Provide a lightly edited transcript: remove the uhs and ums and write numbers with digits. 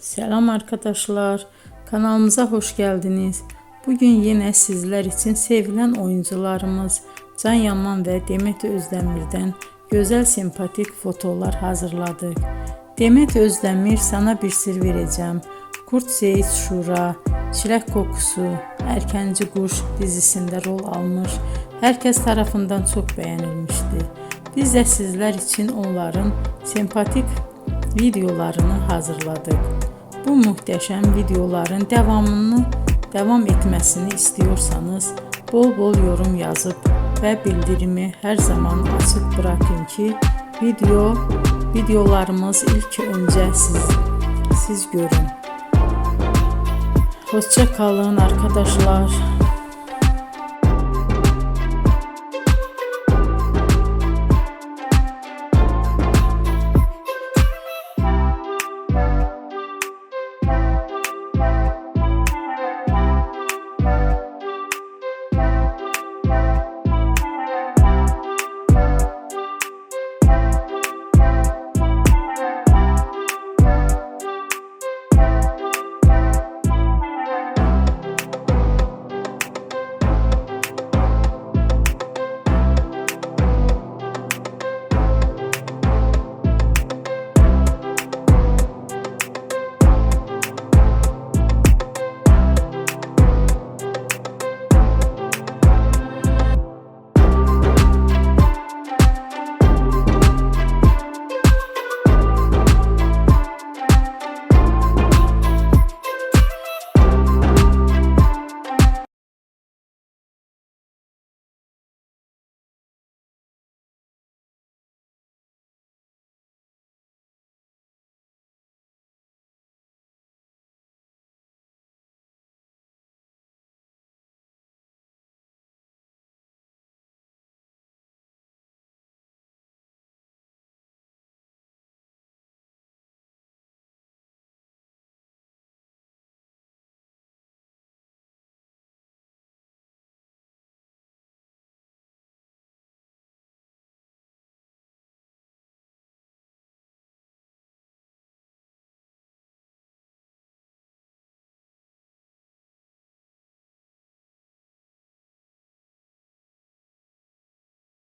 Selam arkadaşlar, kanalımıza hoş geldiniz. Bugün yine sizler için sevilen oyuncularımız Can Yaman ve Demet Özdemir'den güzel sempatik fotolar hazırladık. Demet Özdemir Sana Bir Sır Vereceğim, Kurt Seyit Şura, Çilek Kokusu, Erkenci Kuş dizisinde rol almış. Herkes tarafından çok beğenilmişti. Biz de sizler için onların sempatik videolarını hazırladık. Bu muhteşem videoların devam etmesini istiyorsanız bol bol yorum yazıp ve bildirimi her zaman açık bırakın ki videolarımız ilk önce siz görün. Hoşça kalın arkadaşlar.